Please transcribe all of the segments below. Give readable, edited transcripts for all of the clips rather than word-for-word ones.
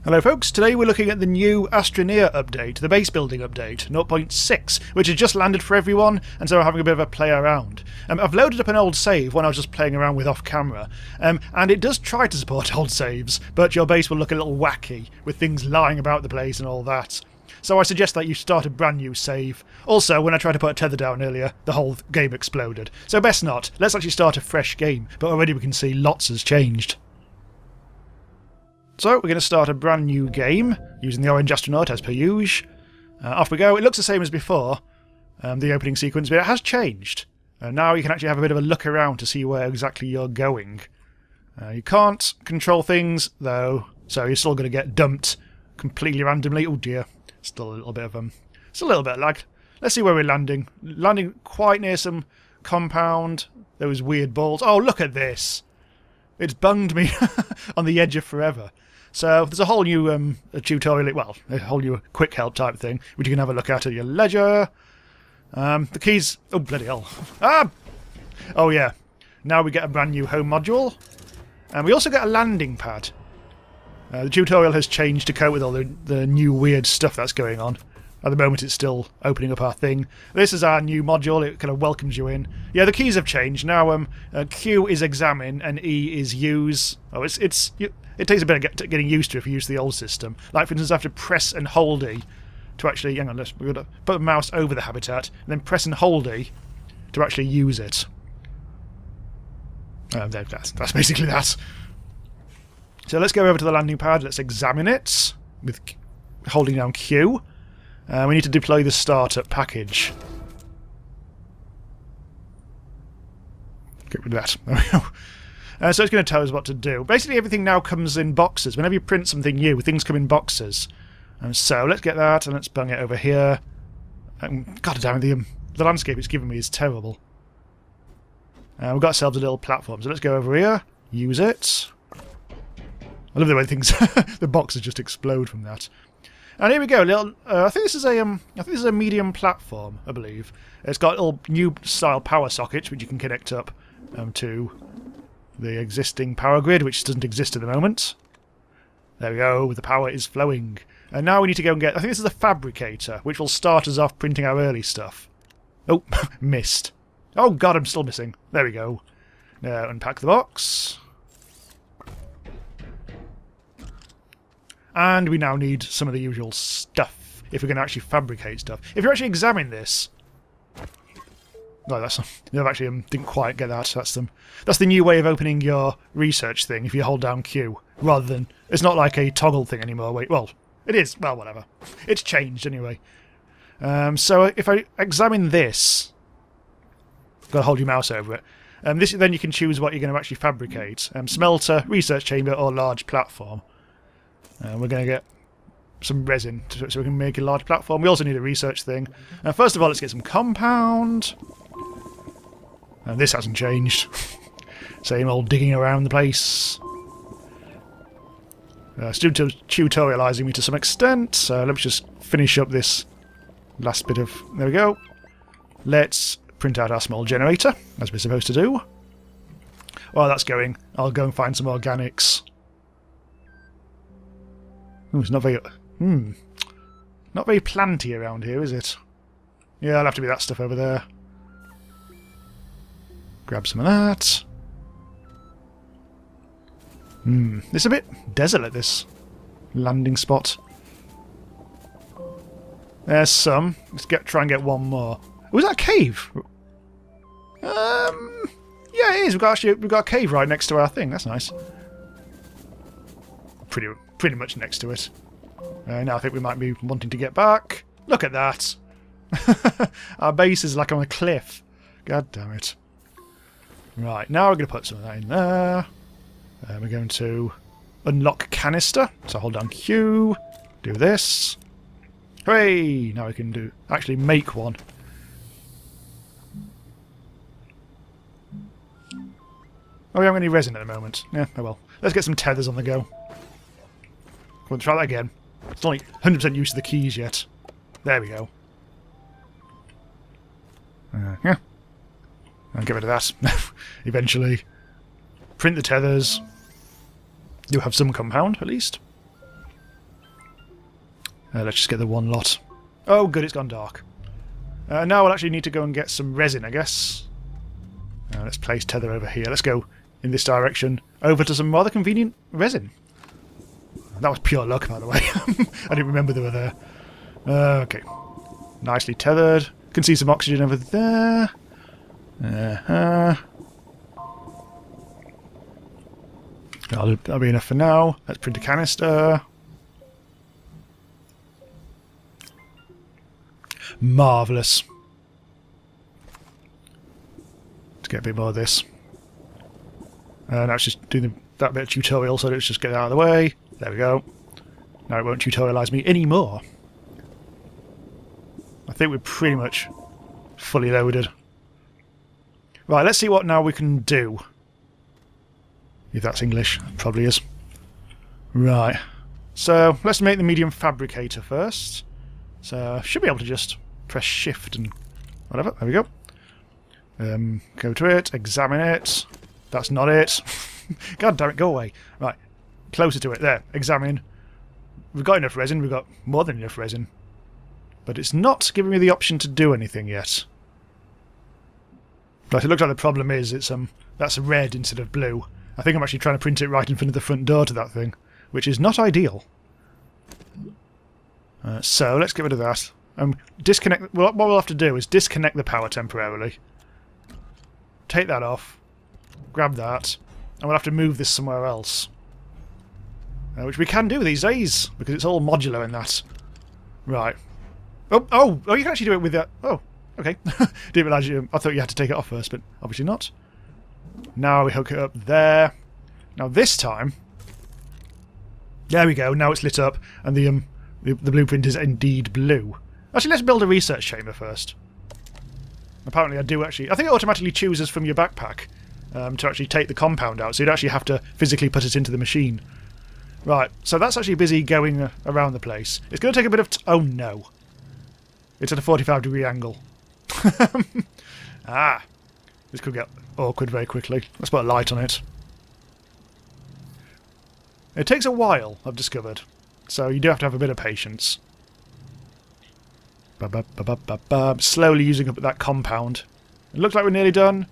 Hello folks, today we're looking at the new Astroneer update, the base building update, 0.6, which has just landed for everyone, and so I'm having a bit of a play around. I've loaded up an old save when I was just playing around with off camera, and it does try to support old saves, but your base will look a little wacky, with things lying about the place and all that. So I suggest that you start a brand new save. Also, when I tried to put a tether down earlier, the whole game exploded. So best not, let's actually start a fresh game, but already we can see lots has changed. So, we're going to start a brand new game, using the orange astronaut as per usual. Off we go. It looks the same as before, the opening sequence, but it has changed. Now you can actually have a bit of a look around to see where exactly you're going. You can't control things, though, so you're still going to get dumped completely randomly. Oh dear, still a little bit of lag. Let's see where we're landing. Landing quite near some compound. Those weird balls. Oh, look at this! It's bunged me on the edge of forever. So there's a whole new tutorial, well, a whole new quick help type thing, which you can have a look at your leisure. The keys... Oh, bloody hell. Ah! Oh, yeah. Now we get a brand new home module. And we also get a landing pad. The tutorial has changed to cope with all the new weird stuff that's going on. At the moment it's still opening up our thing. This is our new module, it kind of welcomes you in. Yeah, the keys have changed. Now Q is examine and E is use. Oh, it takes a bit of getting used to if you use the old system. Like for instance, I have to press and hold E to actually... Hang on, we've got to put the mouse over the habitat and then press and hold E to actually use it. That's basically that. So let's go over to the landing pad, let's examine it with holding down Q. We need to deploy the startup package. Get rid of that. There we go. So it's going to tell us what to do. Basically everything now comes in boxes. Whenever you print something new, things come in boxes. So let's get that and let's bung it over here. God damn it, the landscape it's given me is terrible. We've got ourselves a little platform, so let's go over here, use it. I love the way things, the boxes just explode from that. And here we go. I think this is a medium platform. I believe it's got little new style power sockets which you can connect up to the existing power grid, which doesn't exist at the moment. There we go. The power is flowing, and now we need to go and get. I think this is a fabricator, which will start us off printing our early stuff. Oh, missed. Oh God, I'm still missing. There we go. Now unpack the box. And we now need some of the usual stuff, if we're going to actually fabricate stuff. If you actually examine this... No, that's... I actually didn't quite get that. That's the new way of opening your research thing, if you hold down Q, rather than... It's not like a toggle thing anymore. Wait, well, it is. Well, whatever. It's changed anyway. So if I examine this... Got to hold your mouse over it. Then you can choose what you're going to actually fabricate. Smelter, research chamber, or large platform. We're going to get some resin so we can make a large platform. We also need a research thing. First of all, let's get some compound. And this hasn't changed. Same old digging around the place. Still tutorialising me to some extent, so let's just finish up this last bit of... There we go. Let's print out our small generator, as we're supposed to do. While that's going, I'll go and find some organics. Ooh, it's not very... Not very planty around here, is it? Yeah, I'll have to be that stuff over there. Grab some of that. It's a bit desolate, this landing spot. There's some. Let's try and get one more. Was that a cave? Yeah, it is. We've got a cave right next to our thing. That's nice. Pretty much next to it. Now I think we might be wanting to get back. Look at that. Our base is like on a cliff. God damn it. Right, now we're going to put some of that in there. We're going to unlock Canister. So hold down Q. Do this. Hooray! Now we can actually make one. Oh, we haven't got any resin at the moment. Yeah, oh well. Let's get some tethers on the go. We'll try that again. It's not like 100% used to the keys yet. There we go. Yeah. I'll get rid of that. Eventually. Print the tethers. You have some compound, at least. Let's just get the one lot. Oh, good, it's gone dark. Now we'll actually need to go and get some resin, I guess. Let's place tether over here. Let's go in this direction over to some rather convenient resin. That was pure luck, by the way. I didn't remember they were there. Okay. Nicely tethered. Can see some oxygen over there. That'll be enough for now. Let's print a canister. Marvellous. Let's get a bit more of this. Now let's just do that bit of tutorial, so let's just get it out of the way. There we go. Now it won't tutorialise me anymore. I think we're pretty much fully loaded. Right, let's see what now we can do. If that's English, it probably is. Right. So, let's make the medium fabricator first. So, I should be able to just press shift and whatever. There we go. Go to it, examine it. That's not it. God damn it, go away. Right. Closer to it. There. Examine. We've got enough resin. We've got more than enough resin. But it's not giving me the option to do anything yet. But it looks like the problem is that's red instead of blue. I think I'm actually trying to print it right in front of the front door to that thing, which is not ideal. So let's get rid of that. Disconnect. What we'll have to do is disconnect the power temporarily. Take that off. Grab that, and we'll have to move this somewhere else. Which we can do these days because it's all modular in that. Right. Oh! You can actually do it with that. Oh, okay. Didn't realise you. I thought you had to take it off first, but obviously not. Now we hook it up there. Now this time, there we go. Now it's lit up, and the blueprint is indeed blue. Actually, let's build a research chamber first. Apparently, I think it automatically chooses from your backpack to actually take the compound out, so you'd actually have to physically put it into the machine. Right. So that's actually busy going around the place. It's going to take a bit of. Oh no! It's at a 45-degree angle. This could get awkward very quickly. Let's put a light on it. It takes a while, I've discovered. So you do have to have a bit of patience. Slowly using up that compound. It looks like we're nearly done.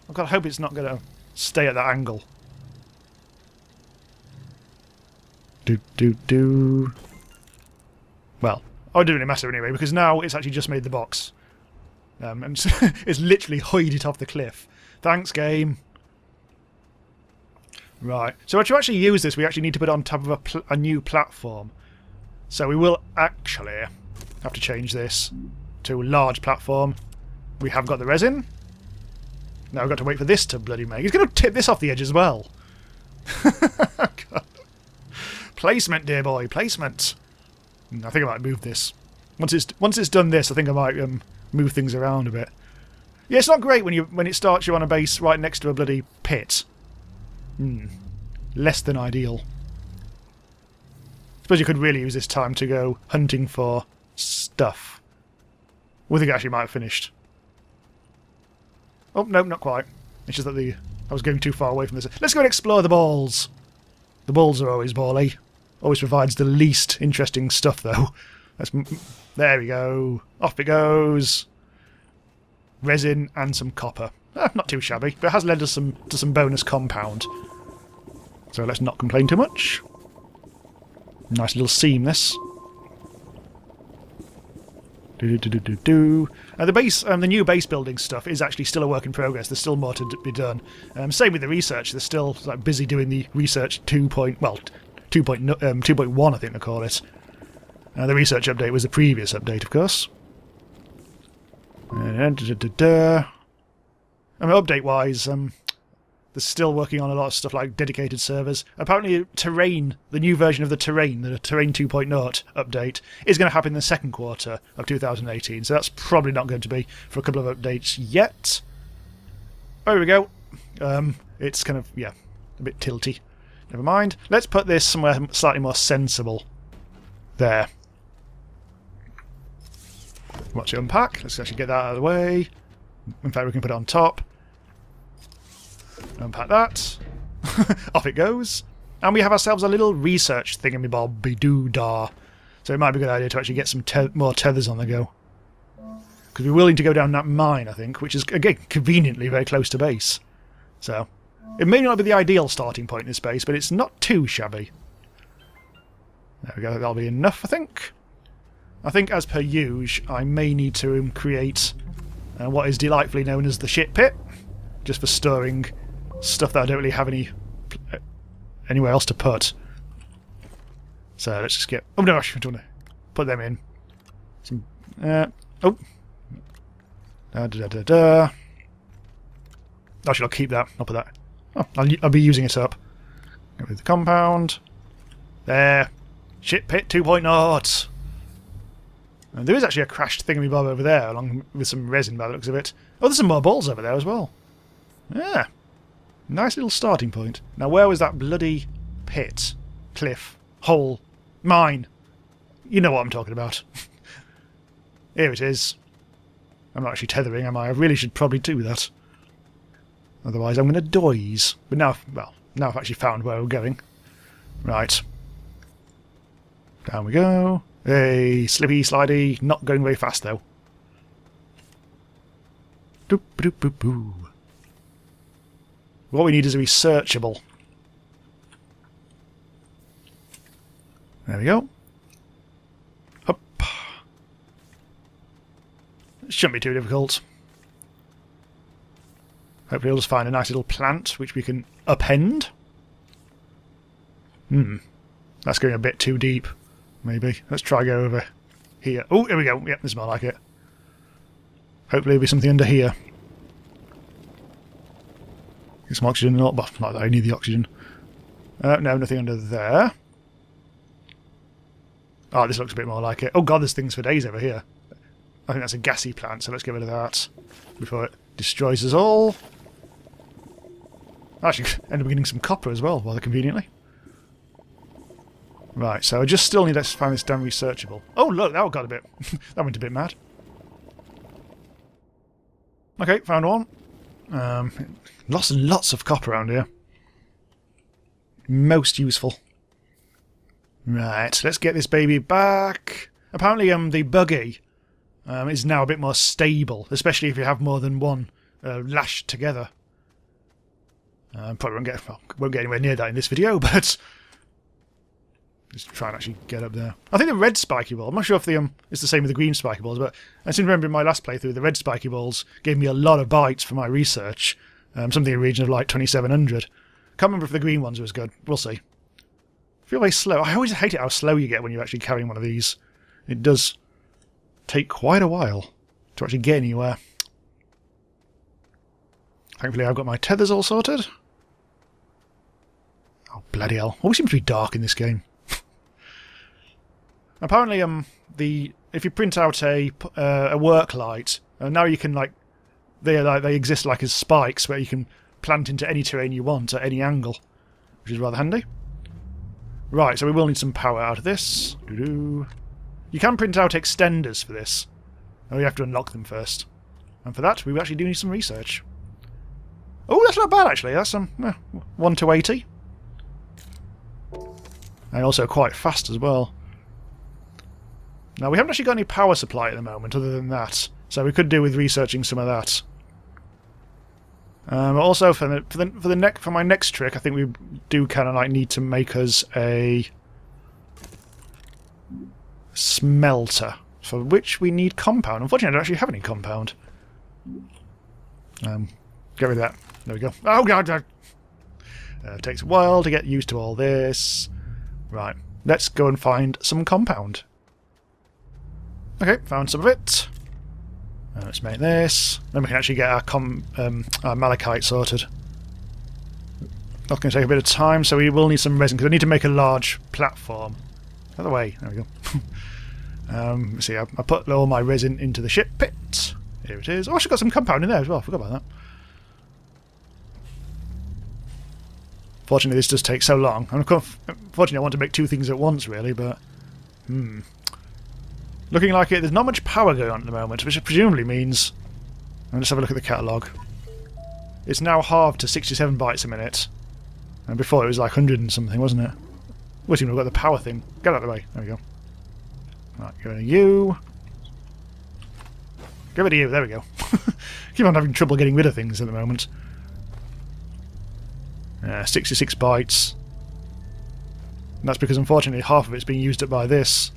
I've got to hope it's not going to stay at that angle. Well, it doesn't really matter anyway, because now it's actually just made the box. And it's literally hoid it off the cliff. Thanks, game. Right. So to actually use this, we actually need to put it on top of a new platform. So we will actually have to change this to a large platform. We have got the resin. Now we've got to wait for this to bloody make. It's going to tip this off the edge as well. God. Placement, dear boy. Placement. I think I might move this. Once it's done this, I think I might move things around a bit. Yeah, it's not great when it starts you on a base right next to a bloody pit. Less than ideal. Suppose you could really use this time to go hunting for stuff. We think I actually might have finished. Oh, no, not quite. It's just that I was going too far away from this. Let's go and explore the balls. The balls are always bally. Always provides the least interesting stuff, though. There we go. Off it goes. Resin and some copper. Not too shabby, but it has led us to some bonus compound. So let's not complain too much. Nice little seam, this. The new base building stuff is actually still a work in progress. There's still more to be done. Same with the research. They're still busy doing the research 2.1, I think they call it. The research update was the previous update, of course. Update-wise, they're still working on a lot of stuff like dedicated servers. Apparently, Terrain, the new version of the Terrain 2.0 update, is going to happen in the second quarter of 2018. So that's probably not going to be for a couple of updates yet. There we go. It's kind of, a bit tilty. Never mind. Let's put this somewhere slightly more sensible. There. Watch it unpack. Let's actually get that out of the way. In fact, we can put it on top. Unpack that. Off it goes. And we have ourselves a little research thingamabobby-doo-dah. So it might be a good idea to actually get some more tethers on the go. Because we're willing to go down that mine, I think, which is, again, conveniently very close to base. So, it may not be the ideal starting point in this base, but it's not too shabby. There we go, that'll be enough, I think. I think, as per usual, I may need to create what is delightfully known as the shit pit, just for storing stuff that I don't really have anywhere else to put. So let's just get... Oh no, I don't want to put them in. Some... oh! Actually, I'll keep that. I'll put that... Oh, I'll be using it up. Go with the compound. There. Shit pit 2.0. And there is actually a crashed thingamabob over there, along with some resin by the looks of it. Oh, there's some more balls over there as well. Yeah. Nice little starting point. Now, where was that bloody pit, cliff, hole, mine? You know what I'm talking about. Here it is. I'm not actually tethering, am I? I really should probably do that. Otherwise, I'm going to doise. But now, well, now I've actually found where we're going. Right. Down we go. Hey, slippy, slidey. Not going very fast, though. Doop, doop, doop, doop. What we need is a researchable. There we go. Up. It shouldn't be too difficult. Hopefully we'll just find a nice little plant which we can append. That's going a bit too deep. Maybe. Let's try go over here. Oh, here we go. Yep, this is more like it. Hopefully there'll be something under here. Get some oxygen. Not that I need the oxygen. No, nothing under there. Oh, this looks a bit more like it. Oh god, there's things for days over here. I think that's a gassy plant, so let's get rid of that before it destroys us all. Actually, end up getting some copper as well, rather conveniently. Right, so I just still need to find this damn researchable. Oh look, that got a bit... that went a bit mad. Okay, found one. Lots and lots of copper around here. Most useful. Right, let's get this baby back. Apparently the buggy is now a bit more stable, especially if you have more than one lashed together. Probably won't get anywhere near that in this video, but... just try and actually get up there. I think the red spiky ball, I'm not sure if it's the same with the green spiky balls, but I seem to remember in my last playthrough the red spiky balls gave me a lot of bites for my research. Something in the region of like 2700. Can't remember if the green ones was good. We'll see. I feel very slow. I always hate it how slow you get when you're actually carrying one of these. It does take quite a while to actually get anywhere. Thankfully I've got my tethers all sorted. Oh bloody hell. Always seems to be dark in this game. Apparently, if you print out a work light, now you can they exist like as spikes where you can plant into any terrain you want at any angle, which is rather handy. Right, so we will need some power out of this. You can print out extenders for this. Oh, you have to unlock them first, and for that we actually do need some research. Oh, that's not bad actually. That's 1 to 80, and also quite fast as well. Now, we haven't actually got any power supply at the moment, other than that, so we could do with researching some of that. Also, for my next trick, I think we do kind of need to make us a smelter, for which we need compound. Unfortunately, I don't actually have any compound. Get rid of that. There we go. Oh god! It takes a while to get used to all this. Right, let's go and find some compound. Okay, found some of it. Let's make this. Then we can actually get our malachite sorted. That's going to take a bit of time, so we will need some resin, because I need to make a large platform. Other way, there we go. Let's see, I put all my resin into the ship pit. Here it is. Oh, I actually got some compound in there as well, I forgot about that. Fortunately, this does take so long. And of course, fortunately, I want to make two things at once, really, but... Looking like there's not much power going on at the moment, which presumably means... Let's have a look at the catalogue. It's now halved to 67 bytes a minute. And before it was like 100 and something, wasn't it? We seem to have got the power thing. Get out of the way. There we go. Right, go to you. Get rid of you, there we go. Keep on having trouble getting rid of things at the moment. 66 bytes. And that's because unfortunately half of it's being used up by this.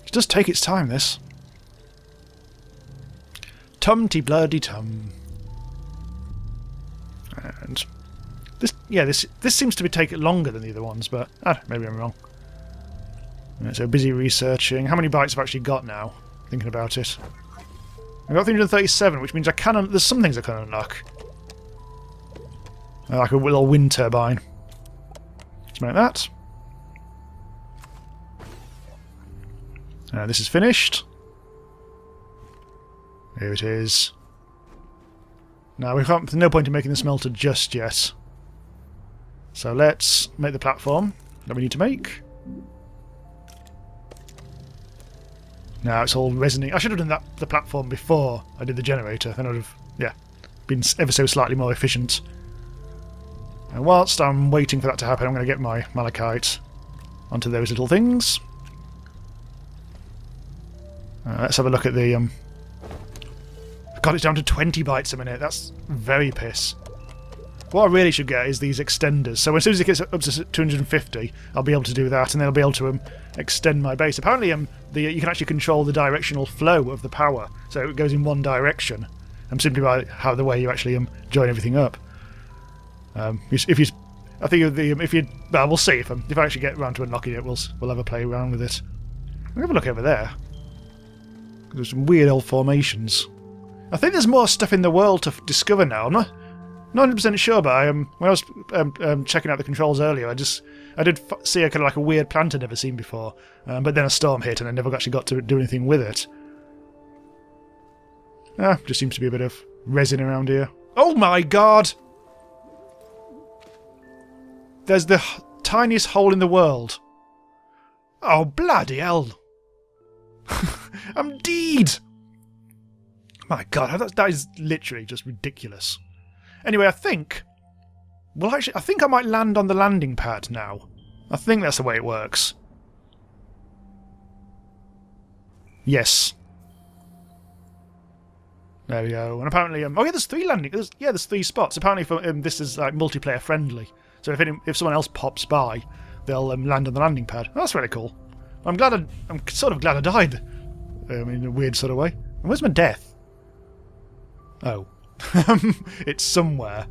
It does take its time, this. Tumty bloody tum. And this, yeah, this seems to be taking longer than the other ones, but maybe I'm wrong. Right, so busy researching. How many bytes have I actually got now? Thinking about it. I've got 337, which means I can. There's some things I can unlock. Like a little wind turbine. Let's make that. This is finished. Here it is. Now there's no point in making the smelter just yet. So let's make the platform that we need to make. Now it's all resonating. I should have done the platform before I did the generator. Then I would have, been ever so slightly more efficient. And whilst I'm waiting for that to happen, I'm going to get my malachite onto those little things. Let's have a look at the... I got it down to 20 bytes a minute. That's very piss. What I really should get is these extenders. So as soon as it gets up to 250, I'll be able to do that, and then I'll be able to extend my base. Apparently, you can actually control the directional flow of the power, so it goes in one direction, simply by the way you actually join everything up. Well, we'll see if I actually get around to unlocking it. We'll have a play around with it. I'll have a look over there. There's some weird old formations. I think there's more stuff in the world to discover now. I'm not 100% sure, but when I was checking out the controls earlier, I did see a kind of like a weird plant I'd never seen before. But then a storm hit, and I never actually got to do anything with it. Just seems to be a bit of resin around here. Oh my god! There's the tiniest hole in the world. Oh bloody hell! I'm dead. My god, that is literally just ridiculous. Anyway, I think I might land on the landing pad now. I think that's the way it works. Yes. There we go. And apparently, oh yeah, there's 3 landing. There's 3 spots. Apparently, this is like multiplayer friendly. So if someone else pops by, they'll land on the landing pad. Oh, that's really cool. I'm sort of glad I died. In a weird sort of way. And where's my death? Oh. It's somewhere.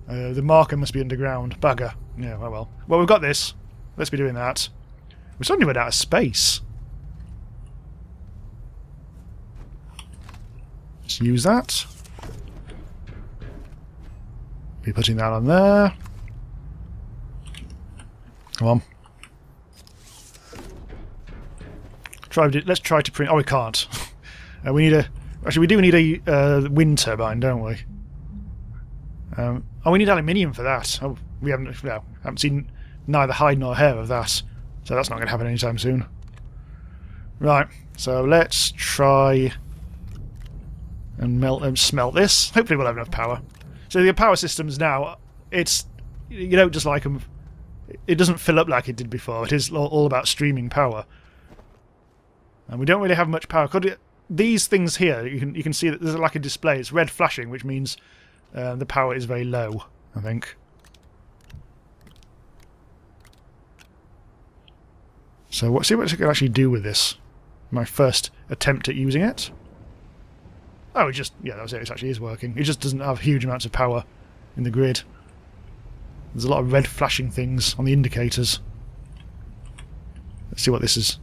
The marker must be underground. Bugger. Yeah, well. Well, we've got this. Let's be doing that. We're suddenly went out of space. Let's use that. Be putting that on there. Come on. Let's try to print... Oh, we can't. We need a... Actually, we do need a wind turbine, don't we? Oh, we need aluminium for that. Oh, we haven't seen neither hide nor hair of that. So that's not going to happen anytime soon. Right, so let's try and smelt this. Hopefully we'll have enough power. So the power systems now, you don't just like them... It doesn't fill up like it did before. It is all about streaming power. And we don't really have much power. These things here, you can see that there's like a display. It's red flashing, which means the power is very low, I think. So see what I can actually do with this. My first attempt at using it. Oh, that was it. It actually is working. It just doesn't have huge amounts of power in the grid. There's a lot of red flashing things on the indicators. Let's see what this is.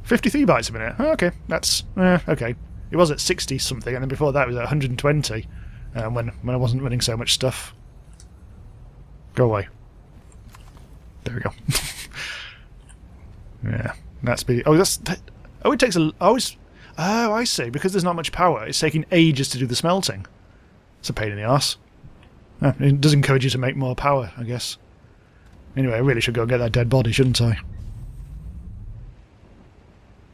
53 bytes a minute. Oh, okay, that's okay. It was at 60 something, and then before that it was at 120. When I wasn't running so much stuff. Go away. There we go. Yeah, that's be. Oh, it takes a. Oh, I see. Because there's not much power, it's taking ages to do the smelting. It's a pain in the arse. It does encourage you to make more power, I guess. Anyway, I really should go and get that dead body, shouldn't I?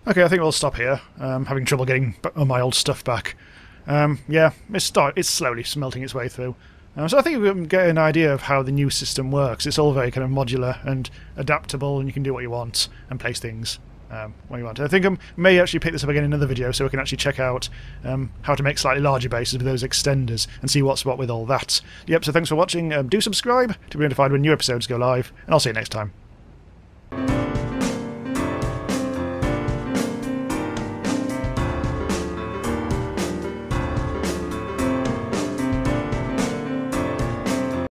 Okay, I think we'll stop here. Having trouble getting my old stuff back. Yeah, it's slowly smelting its way through. So I think we can get an idea of how the new system works. It's all very kind of modular and adaptable, and you can do what you want and place things when you want. I think I may actually pick this up again in another video so we can actually check out how to make slightly larger bases with those extenders and see what's what with all that. Yep, so thanks for watching. Do subscribe to be notified when new episodes go live, and I'll see you next time.